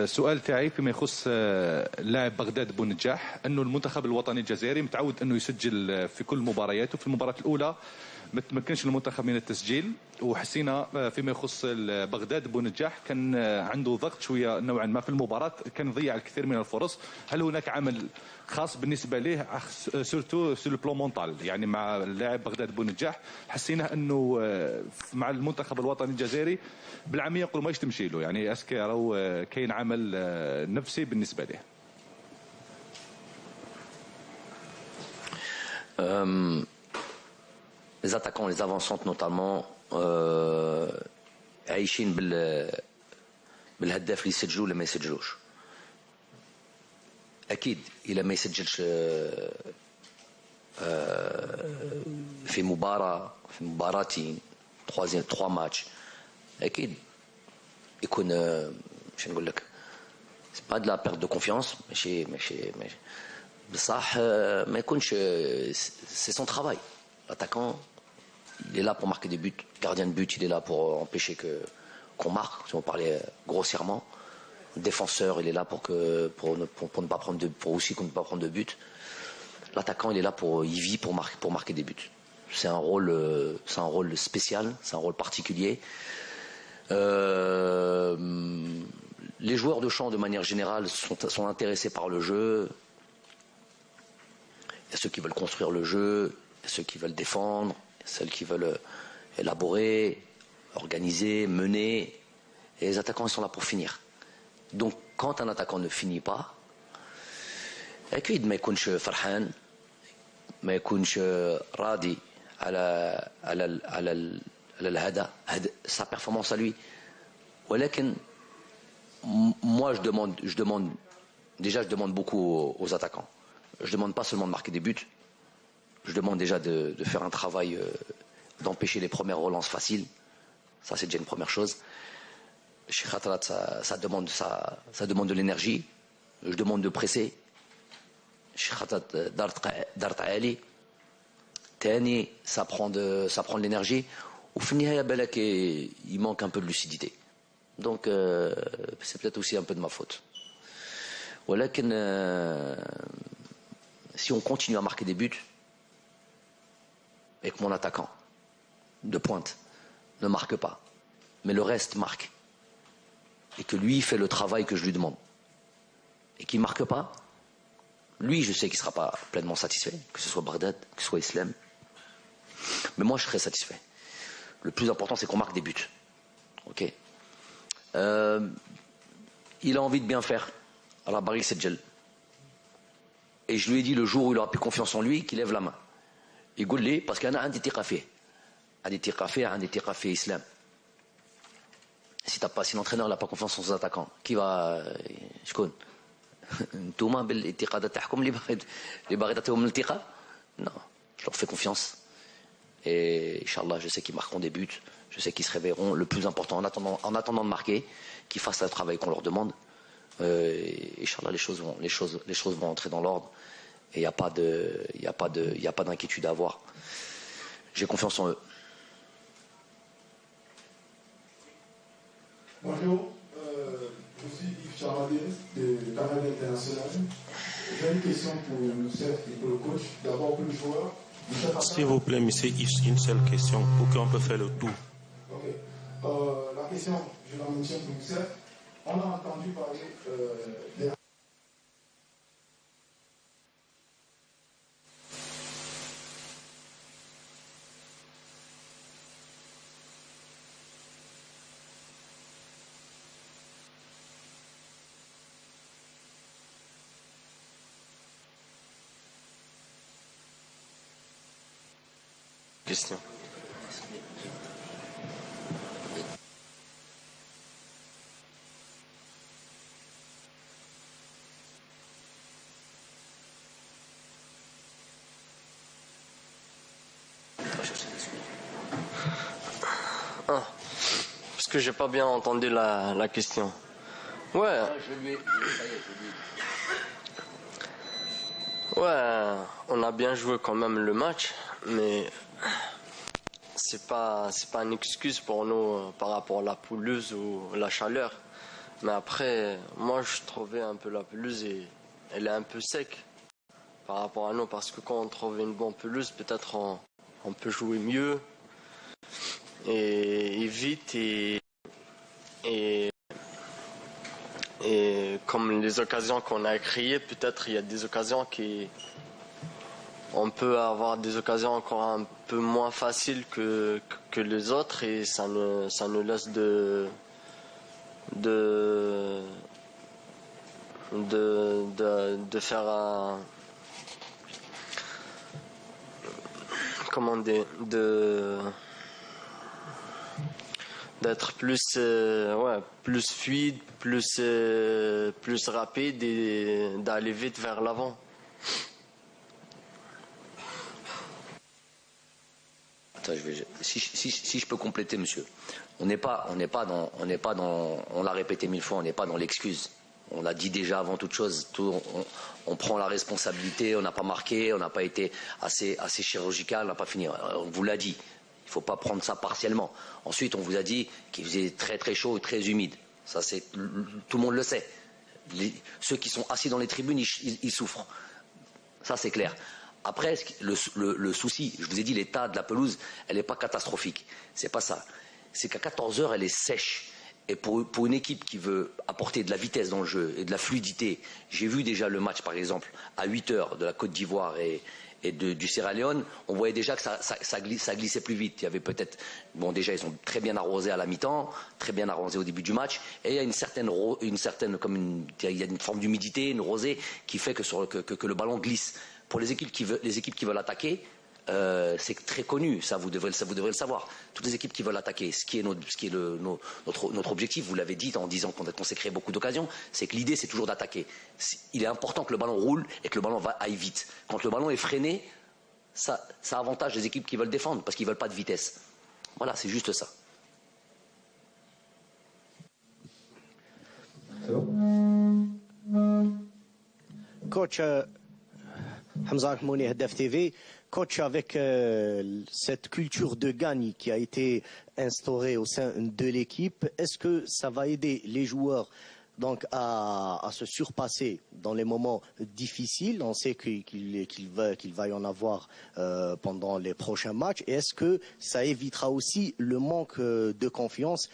سؤال تاعي فيما يخص لاعب بغداد بونجاح، انه المنتخب الوطني الجزائري متعود انه يسجل في كل مبارياته. في المباراة الاولى ما تمكنش المنتخب من التسجيل، وحسينا فيما يخص بغداد بونجاح كان عنده ضغط شويه نوعا ما في المباراه، كان يضيع الكثير من الفرص. هل هناك عمل خاص بالنسبه له سورتو سو لو بلون مونتال، يعني مع اللاعب بغداد بونجاح حسينا انه مع المنتخب الوطني الجزائري بالعاميه يقولوا ماش تمشي له، يعني اسكي راهو كاين عمل نفسي بالنسبه له؟ Les attaquants, les avancantes notamment, عايشين بالهداف اللي يسجلوا ولا ما يسجلوش. أكيد إذا ما يسجلش في مباراتين 3 ماتش أكيد يكون مش نقول لك سي با دو لا بيرت دو كونفيونس ماشي بصح ما يكونش سي سون ترافاي. L'attaquant, il est là pour marquer des buts. Le gardien de but, il est là pour empêcher qu'on marque, si on parlait grossièrement. Le défenseur, il est là pour ne pas prendre pour aussi qu'on ne pas prendre de but. L'attaquant, il est là il vit pour marquer des buts. C'est un rôle spécial, c'est un rôle particulier. Les joueurs de champ, de manière générale, sont intéressés par le jeu. Il y a ceux qui veulent construire le jeu, il y a ceux qui veulent défendre, il y a celles qui veulent élaborer, organiser, mener. Et les attaquants, ils sont là pour finir. Donc, quand un attaquant ne finit pas, أكيد ما يكونش فرحان، ما يكونش راضي على الهدف، sa performance à lui. ولكن moi je demande beaucoup aux attaquants. Je demande pas seulement de marquer des buts, je demande déjà de faire un travail d'empêcher les premières relances faciles. Ça c'est déjà une première chose. Chez Khatrat, ça demande de l'énergie. Je demande de presser. Chez Khatrat, Dart Ali. Tani, ça prend de l'énergie. Au final, il manque un peu de lucidité. Donc, c'est peut-être aussi un peu de ma faute. Voilà que si on continue à marquer des buts et que mon attaquant de pointe ne marque pas, mais le reste marque, et que lui fait le travail que je lui demande, et qu'il ne marque pas, lui, je sais qu'il ne sera pas pleinement satisfait, que ce soit Bagdad, que ce soit Islam. Mais moi, je serai satisfait. Le plus important, c'est qu'on marque des buts. Ok. Il a envie de bien faire. Alors, Barry Sedjel. Et je lui ai dit le jour où il aura plus confiance en lui, qu'il lève la main. Il goulé parce qu'il y en a un des tiqafé. Un des tiqafé Islam. Si l'entraîneur n'a pas confiance en ses attaquants, qui va. Je connais. Non, je leur fais confiance. Et Inch'Allah, je sais qu'ils marqueront des buts. Je sais qu'ils se réveilleront. Le plus important, en attendant de marquer, qu'ils fassent le travail qu'on leur demande. Inch'Allah, les choses vont entrer dans l'ordre. Et il n'y a pas d'inquiétude à avoir. J'ai confiance en eux. Bonjour, je suis Yves Chamadine de Canal International. J'ai une question pour Youssef et pour le coach. D'abord pour le joueur. S'il vous plaît, monsieur Yves, une seule question pour qu'on peut faire le tour. Ok. La question, je la mentionne pour Youssef. On a entendu parler des... Question. Parce que j'ai pas bien entendu la question. Ouais. Ouais, on a bien joué quand même le match, mais c'est pas une excuse pour nous par rapport à la pelouse ou la chaleur. Mais après, moi je trouvais un peu la pelouse et elle est un peu sec par rapport à nous, parce que quand on trouve une bonne pelouse, peut-être on peut jouer mieux et vite et comme les occasions qu'on a créées, peut-être il y a des occasions on peut avoir des occasions encore un peu moins faciles que les autres, et ça nous laisse de faire comment dire, d'être plus plus fluide, plus rapide et d'aller vite vers l'avant. Si je peux compléter, monsieur, on n'est pas dans, on l'a répété 1000 fois, on n'est pas dans l'excuse. On l'a dit déjà avant toute chose, on prend la responsabilité, on n'a pas marqué, on n'a pas été assez chirurgical, on n'a pas fini. On vous l'a dit, il ne faut pas prendre ça partiellement. Ensuite, on vous a dit qu'il faisait très très chaud et très humide. Ça, tout le monde le sait. Ceux qui sont assis dans les tribunes, ils souffrent. Ça, c'est clair. Après, le souci, je vous ai dit, l'état de la pelouse, elle n'est pas catastrophique. C'est pas ça. C'est qu'à 14 heures, elle est sèche. Et pour une équipe qui veut apporter de la vitesse dans le jeu et de la fluidité, j'ai vu déjà le match, par exemple, à 8 heures de la Côte d'Ivoire et du Sierra Leone, on voyait déjà que ça glissait plus vite. Il y avait peut-être, bon, déjà, ils sont très bien arrosés à la mi-temps, très bien arrosés au début du match, et il y a il y a une forme d'humidité, une rosée, qui fait que le ballon glisse. Pour les équipes qui veulent attaquer, c'est très connu, ça vous devrez le savoir. Toutes les équipes qui veulent attaquer, ce qui est notre objectif, vous l'avez dit en disant qu'on s'est créé beaucoup d'occasions, c'est que l'idée c'est toujours d'attaquer. Il est important que le ballon roule et que le ballon aille vite. Quand le ballon est freiné, ça avantage les équipes qui veulent défendre parce qu'ils ne veulent pas de vitesse. Voilà, c'est juste ça. Coach Hamza Al-Mouni, Hadaf TV. Coach, avec cette culture de gagne qui a été instaurée au sein de l'équipe, est-ce que ça va aider les joueurs donc à se surpasser dans les moments difficiles? On sait qu'il va y en avoir pendant les prochains matchs. Et est-ce que ça évitera aussi le manque de confiance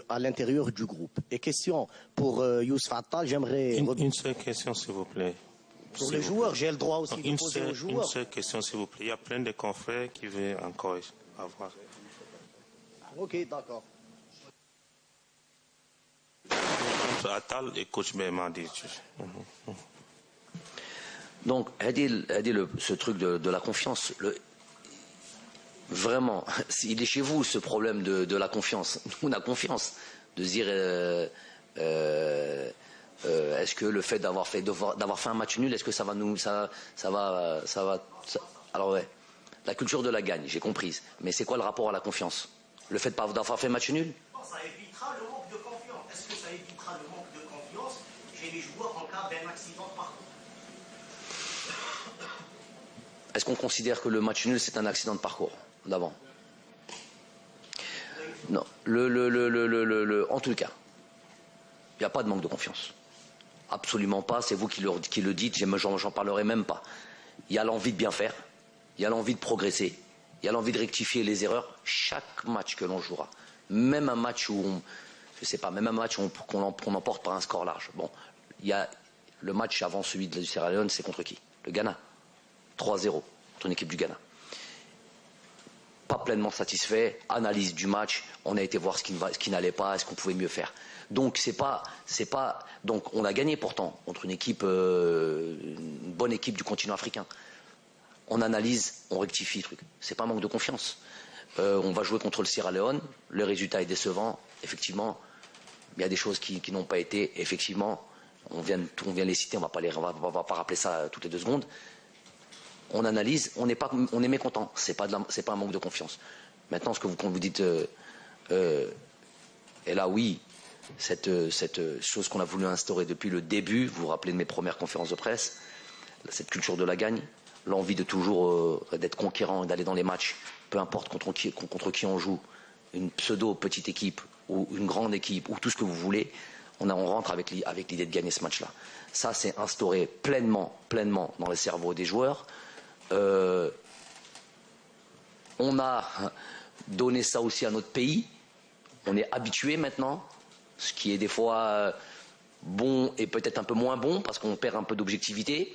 à l'intérieur du groupe? Et question pour Youssouf Attal, j'aimerais... Une seule question, s'il vous plaît. Pour les joueurs, j'ai le droit aussi de poser aux joueurs. Une seule question, s'il vous plaît. Il y a plein de confrères qui veulent encore avoir. Ok, d'accord. Attal et coach Bermandi. Donc, ce truc de la confiance, vraiment, il est chez vous ce problème de la confiance. Nous, on a confiance de se dire. Est-ce que le fait d'avoir fait un match nul, est-ce que ça va alors ouais, la culture de la gagne, j'ai comprise. Mais c'est quoi le rapport à la confiance? Le fait d'avoir fait un match nul? Ça évitera le manque de confiance. Est-ce que ça évitera le manque de confiance chez les joueurs en cas d'un accident de parcours? Est-ce qu'on considère que le match nul c'est un accident de parcours d'avant? Non. En tout cas, il n'y a pas de manque de confiance. Absolument pas, c'est vous qui le dites, j'en parlerai même pas. Il y a l'envie de bien faire, il y a l'envie de progresser, il y a l'envie de rectifier les erreurs. Chaque match que l'on jouera, même un match où qu'on emporte par un score large. Bon, il y a le match avant celui de la Sierra Leone, c'est contre qui? Le Ghana. 3-0 contre une équipe du Ghana. Pas pleinement satisfait, analyse du match, on a été voir ce qui n'allait pas, est-ce qu'on pouvait mieux faire. Donc donc on a gagné pourtant contre une bonne équipe du continent africain. On analyse, on rectifie le truc. C'est pas un manque de confiance. On va jouer contre le Sierra Leone, le résultat est décevant. Effectivement, il y a des choses qui n'ont pas été. Effectivement, on vient les citer, on va pas rappeler ça toutes les 2 secondes. On analyse, on est mécontent. C'est pas un manque de confiance. Maintenant, quand vous dites, et là oui. Cette chose qu'on a voulu instaurer depuis le début, vous vous rappelez de mes premières conférences de presse, cette culture de la gagne, l'envie de toujours d'être conquérant et d'aller dans les matchs, peu importe contre qui on joue, une pseudo-petite équipe ou une grande équipe ou tout ce que vous voulez, on rentre avec l'idée de gagner ce match-là. Ça, c'est instauré pleinement dans les cerveaux des joueurs. On a donné ça aussi à notre pays. On est habitué maintenant. Ce qui est des fois bon et peut-être un peu moins bon parce qu'on perd un peu d'objectivité,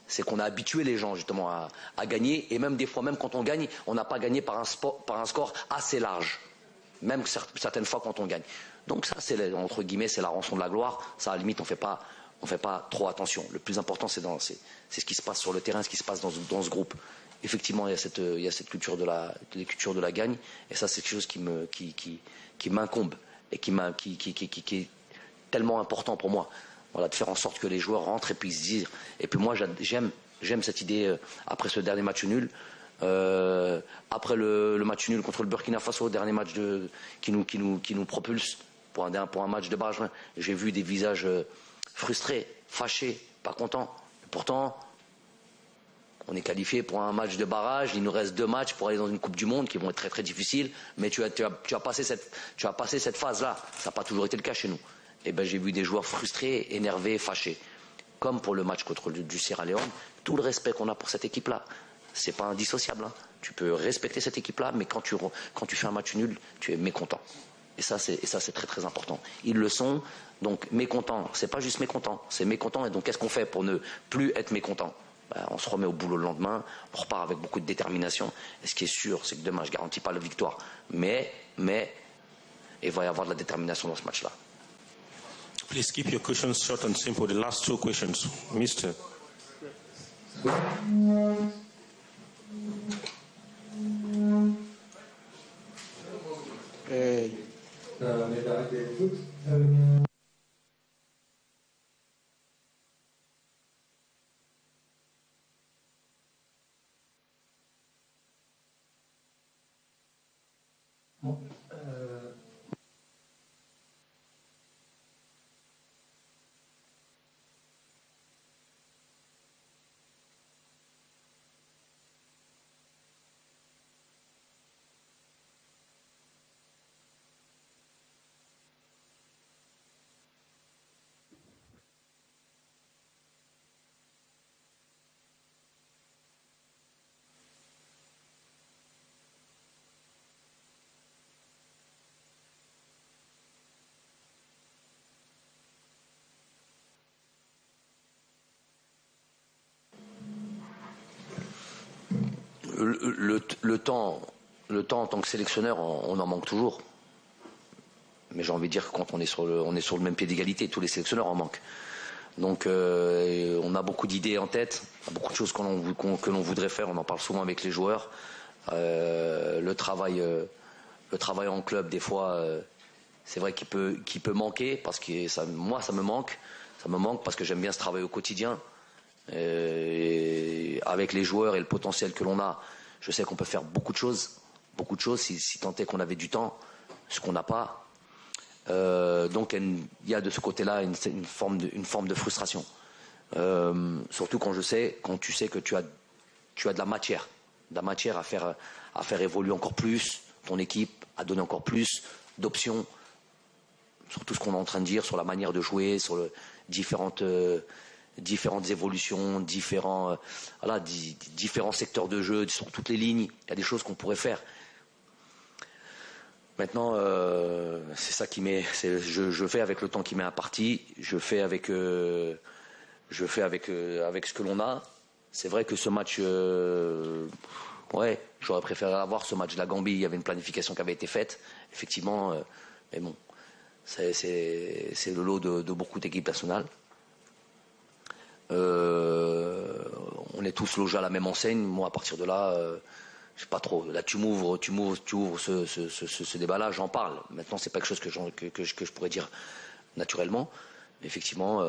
c'est qu'on a habitué les gens justement à gagner, et même des fois, même quand on gagne, on n'a pas gagné par un score assez large, même certaines fois quand on gagne. Donc ça, c'est entre guillemets, c'est la rançon de la gloire. Ça, à la limite, on fait pas trop attention. Le plus important, c'est ce qui se passe sur le terrain, ce qui se passe dans ce groupe. effectivement, il y a cette culture de la gagne. Et ça, c'est quelque chose qui m'incombe et qui est tellement important pour moi. Voilà, de faire en sorte que les joueurs rentrent et puissent dire. Et puis moi, j'aime cette idée, après ce dernier match nul, après le match nul contre le Burkina Faso, dernier match qui nous propulse pour un match de barrage. J'ai vu des visages frustrés, fâchés, pas contents. Pourtant, on est qualifié pour un match de barrage. Il nous reste 2 matchs pour aller dans une Coupe du Monde qui vont être très très difficiles. Mais tu as passé cette phase-là. Ça n'a pas toujours été le cas chez nous. Et ben, j'ai vu des joueurs frustrés, énervés, fâchés. Comme pour le match contre du Sierra Leone. Tout le respect qu'on a pour cette équipe-là, c'est pas indissociable. Hein. Tu peux respecter cette équipe-là, mais quand tu fais un match nul, tu es mécontent. Et ça, c'est très très important. Ils le sont. Donc mécontent, c'est pas juste mécontent, c'est mécontent. Et donc qu'est-ce qu'on fait pour ne plus être mécontent? On se remet au boulot le lendemain, on repart avec beaucoup de détermination. Et ce qui est sûr, c'est que demain, je ne garantis pas la victoire. Mais, il va y avoir de la détermination dans ce match-là. Please keep your questions short and simple. The last 2 questions. Mr. Le temps en tant que sélectionneur, on en manque toujours. Mais j'ai envie de dire que quand on est sur le même pied d'égalité, tous les sélectionneurs en manquent. Donc on a beaucoup d'idées en tête, beaucoup de choses que l'on voudrait faire, on en parle souvent avec les joueurs. Le travail en club, des fois, c'est vrai qu'il peut manquer, parce que moi ça me manque parce que j'aime bien ce travail au quotidien. Et avec les joueurs et le potentiel que l'on a, je sais qu'on peut faire beaucoup de choses si tant est qu'on avait du temps, ce qu'on n'a pas. Donc il y a de ce côté-là une forme de frustration. Surtout quand tu sais que tu as de la matière à faire évoluer encore plus ton équipe, à donner encore plus d'options sur tout ce qu'on est en train de dire, sur la manière de jouer, sur différentes évolutions, différents secteurs de jeu, sur toutes les lignes. Il y a des choses qu'on pourrait faire. Maintenant, c'est ça qui m'est. Je fais avec le temps qui m'est imparti. Je fais avec ce que l'on a. C'est vrai que ce match, j'aurais préféré avoir ce match de la Gambie. Il y avait une planification qui avait été faite, effectivement. Mais bon, c'est le lot de beaucoup d'équipes nationales. On est tous logés à la même enseigne. Moi, à partir de là, je sais pas trop. Là, tu m'ouvres ce débat-là, j'en parle. Maintenant, c'est pas quelque chose que je pourrais dire naturellement. Mais effectivement,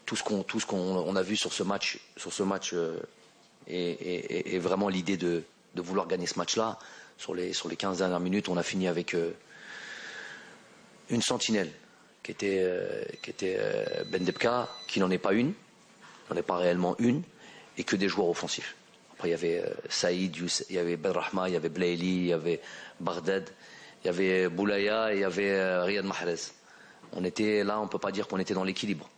tout ce qu'on a vu sur ce match est vraiment l'idée de vouloir gagner ce match-là. Sur les 15 dernières minutes, on a fini avec une sentinelle qui était Ben Debka, qui n'en est pas une, n'en est pas réellement une, et que des joueurs offensifs. Après, il y avait Saïd, il y avait Benrahma, il y avait Blaili, il y avait Baghdad, il y avait Boulaya, et il y avait Riyad Mahrez. On était là, on ne peut pas dire qu'on était dans l'équilibre.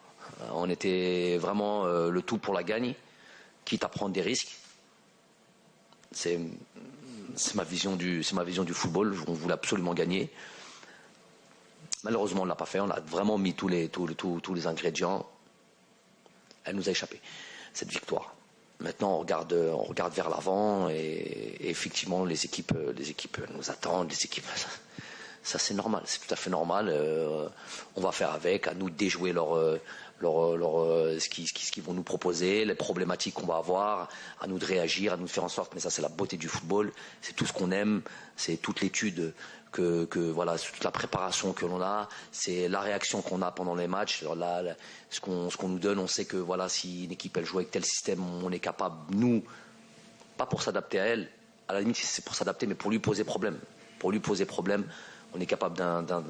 On était vraiment le tout pour la gagne, quitte à prendre des risques. C'est ma vision du football. On voulait absolument gagner. Malheureusement, on ne l'a pas fait. On a vraiment mis tous les ingrédients. Elle nous a échappé, cette victoire. Maintenant, on regarde vers l'avant et effectivement, les équipes nous attendent. Ça, c'est normal, c'est tout à fait normal. On va faire avec, à nous de déjouer ce qu'ils vont nous proposer, les problématiques qu'on va avoir, à nous de réagir, à nous de faire en sorte. Mais ça, c'est la beauté du football, c'est tout ce qu'on aime, c'est toute l'étude voilà, toute la préparation que l'on a, c'est la réaction qu'on a pendant les matchs. Alors là, ce qu'on nous donne, on sait que voilà, si une équipe elle joue avec tel système, on est capable, nous, pas pour s'adapter à elle, à la limite c'est pour s'adapter, mais pour lui poser problème. Pour lui poser problème, on est capable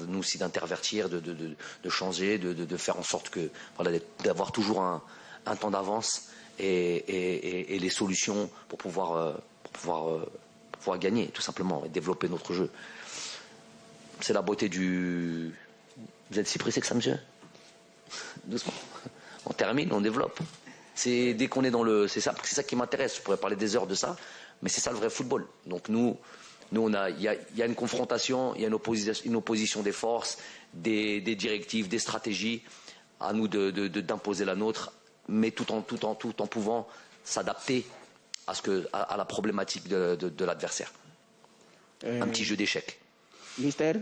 nous aussi d'intervertir, de changer, de faire en sorte que voilà, d'avoir toujours un temps d'avance et les solutions pour pouvoir gagner, tout simplement, et développer notre jeu. C'est la beauté du... Vous êtes si pressé que ça, monsieur? Doucement. On termine, on développe. C'est dès qu'on est dans le... C'est ça qui m'intéresse. Je pourrais parler des heures de ça, mais c'est ça le vrai football. Donc il y a une confrontation, il y a une opposition des forces, des directives, des stratégies. À nous d'imposer la nôtre, mais tout en pouvant s'adapter à la problématique de l'adversaire. Un petit jeu d'échecs. Mister,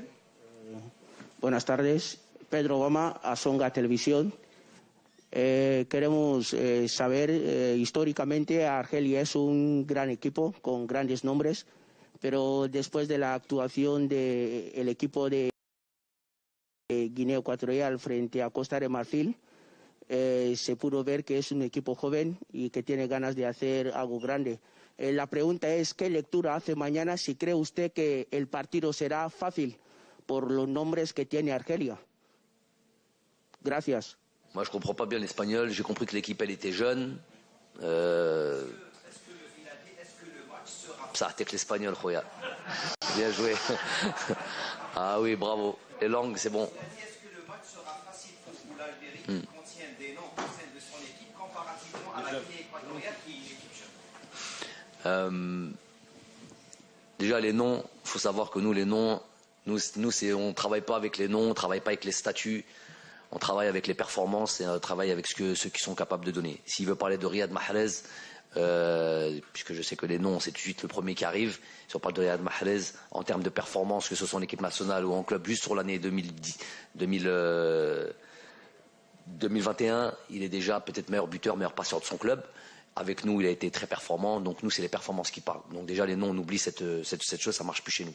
buenas tardes. Pedro Goma, Azonga Televisión. Queremos saber, históricamente Argelia es un gran equipo con grandes nombres, pero después de la actuación del equipo de Guinea Ecuatorial frente a Costa de Marfil, se pudo ver que es un equipo joven y que tiene ganas de hacer algo grande. La pregunta es, ¿qué lectura hace mañana? Si cree usted que el partido será fácil por los nombres que tiene Argelia. Gracias. Moi, je ne comprends pas bien l'espagnol. J'ai compris que l'équipe, elle était jeune. Ça, t'es que l'espagnol, Khoya. Bien joué. Ah oui, bravo. Les langues, c'est bon. Est-ce que le match sera facile pour l'Algérie qui contient des noms au sein de son équipe comparativement à la Guinée équatoriale qui est une équipe jeune? Déjà, les noms, il faut savoir que nous, les noms, on ne travaille pas avec les noms, on ne travaille pas avec les statuts, on travaille avec les performances et on travaille avec ceux qui sont capables de donner. S'il veut parler de Riyad Mahrez, puisque je sais que les noms, c'est tout de suite le premier qui arrive, si on parle de Riyad Mahrez, en termes de performance, que ce soit en équipe nationale ou en club, juste sur l'année 2021, il est déjà peut-être meilleur buteur, meilleur passeur de son club. Avec nous, il a été très performant, donc nous, c'est les performances qui parlent. Donc déjà, les noms, on oublie cette chose, ça ne marche plus chez nous.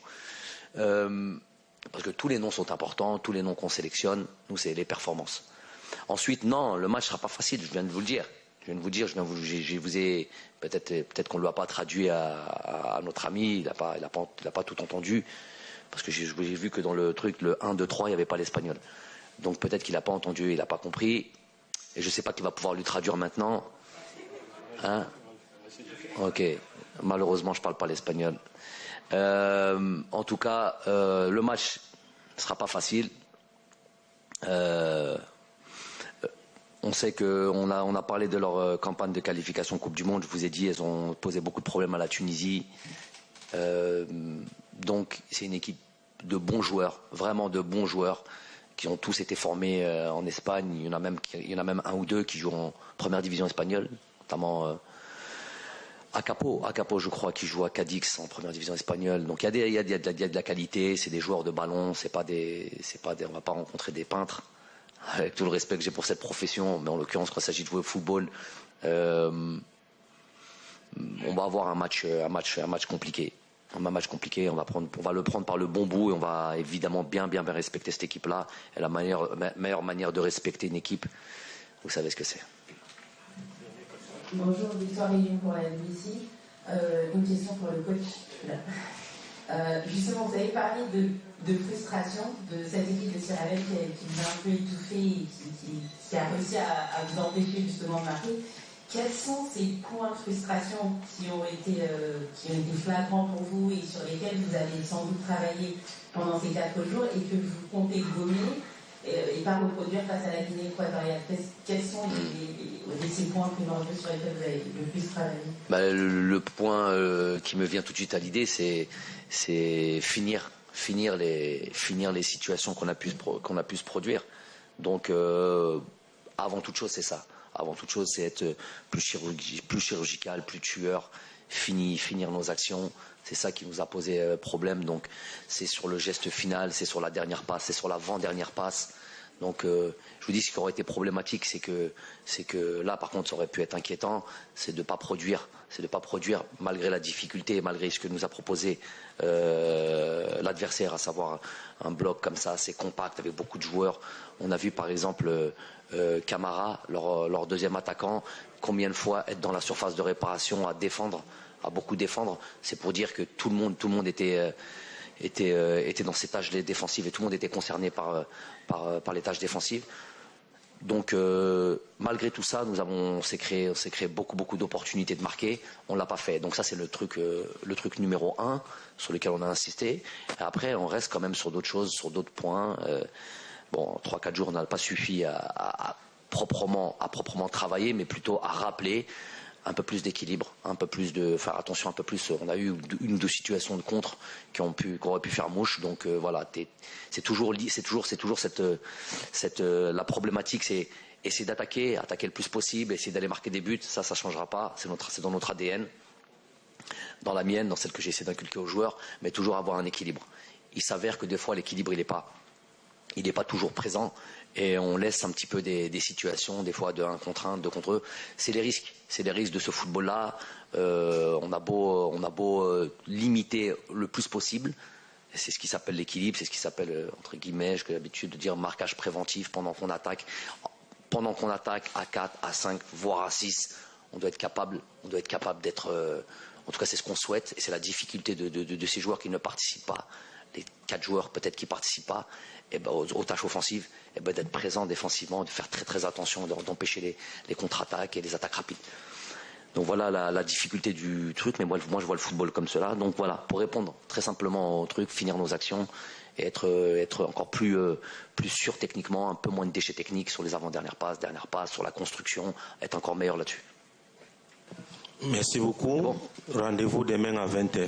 Parce que tous les noms sont importants, tous les noms qu'on sélectionne, nous, c'est les performances. Ensuite, non, le match ne sera pas facile, je viens de vous le dire. Je vous ai peut-être qu'on ne l'a pas traduit à notre ami, il n'a pas tout entendu, parce que j'ai vu que dans le truc, le 1, 2, 3, il n'y avait pas l'espagnol. Donc peut-être qu'il n'a pas entendu, il n'a pas compris, et je ne sais pas qu'il va pouvoir lui traduire maintenant. Hein? Ok, malheureusement, je ne parle pas l'espagnol. En tout cas, le match ne sera pas facile. On sait qu'on a parlé de leur campagne de qualification Coupe du Monde. Je vous ai dit, elles ont posé beaucoup de problèmes à la Tunisie. Donc, c'est une équipe de bons joueurs, vraiment de bons joueurs, qui ont tous été formés en Espagne. Il y en a même un ou deux qui jouent en première division espagnole, notamment Acapo, je crois, qui joue à Cadix en première division espagnole. Donc, il y a de la qualité. C'est des joueurs de ballon. On ne va pas rencontrer des peintres. Avec tout le respect que j'ai pour cette profession, mais en l'occurrence, quand il s'agit de jouer au football, on va avoir un match compliqué. Un match compliqué, on va le prendre par le bon bout et on va évidemment bien respecter cette équipe-là. Et la meilleure manière de respecter une équipe, vous savez ce que c'est. Bonjour, Victoire Réunion pour la BBC. Une question pour le coach. Justement, vous avez parlé de frustration de cette équipe de Sierra Leone qui vous a un peu étouffé et qui a réussi à vous empêcher justement de marquer. Quels sont ces points de frustration qui ont été flagrants pour vous et sur lesquels vous avez sans doute travaillé pendant ces 4 jours et que vous comptez gommer et pas reproduire face à la Guinée équatoriale? Quels sont ces points primordiaux sur lesquels vous avez le plus travaillé? Le point qui me vient tout de suite à l'idée, c'est finir les situations qu'on a pu se produire. Donc, avant toute chose, c'est ça. Avant toute chose, c'est être plus chirurgical, plus tueur finir nos actions. C'est ça qui nous a posé problème. Donc c'est sur le geste final, c'est sur la dernière passe, c'est sur l'avant-dernière passe. Donc je vous dis, ce qui aurait été problématique, c'est que là, par contre, ça aurait pu être inquiétant, c'est de ne pas produire, malgré la difficulté, malgré ce que nous a proposé l'adversaire, à savoir un bloc comme ça, assez compact, avec beaucoup de joueurs. On a vu par exemple Camara, leur deuxième attaquant, combien de fois être dans la surface de réparation, à défendre, à beaucoup défendre. C'est pour dire que tout le monde était dans ces tâches défensives et tout le monde était concerné par les tâches défensives. Donc malgré tout ça, on s'est créé beaucoup d'opportunités de marquer. On ne l'a pas fait. Donc ça, c'est le truc numéro 1 sur lequel on a insisté. Et après, on reste quand même sur d'autres choses, sur d'autres points. 3-4 jours n'a pas suffi à proprement travailler, mais plutôt à rappeler un peu plus d'équilibre, un peu plus de faire attention, un peu plus. On a eu une ou deux situations de contre qui auraient pu faire mouche. Donc voilà, c'est toujours la problématique, c'est essayer attaquer le plus possible, essayer d'aller marquer des buts. Ça changera pas. C'est dans notre ADN, dans la mienne, dans celle que j'essaie d'inculquer aux joueurs, mais toujours avoir un équilibre. Il s'avère que des fois l'équilibre il n'est pas toujours présent. Et on laisse un petit peu des situations, des fois de 1 contre 1, 2 contre eux. C'est les risques de ce football-là. On a beau limiter le plus possible. C'est ce qui s'appelle l'équilibre, c'est ce qui s'appelle, entre guillemets, j'ai l'habitude de dire marquage préventif pendant qu'on attaque. Pendant qu'on attaque à 4, à 5, voire à 6, on doit être capable d'être... en tout cas, c'est ce qu'on souhaite. Et c'est la difficulté de ces joueurs qui ne participent pas. Les 4 joueurs peut-être qui ne participent pas aux tâches offensives, d'être présents défensivement, de faire très très attention, d'empêcher les contre-attaques et les attaques rapides. Donc voilà la difficulté du truc, mais moi je vois le football comme cela. Donc voilà, pour répondre très simplement au truc, finir nos actions et être encore plus sûr techniquement, un peu moins de déchets techniques sur les avant-dernières passes, dernières passes, sur la construction, être encore meilleur là-dessus. Merci beaucoup. Rendez-vous demain à 20h.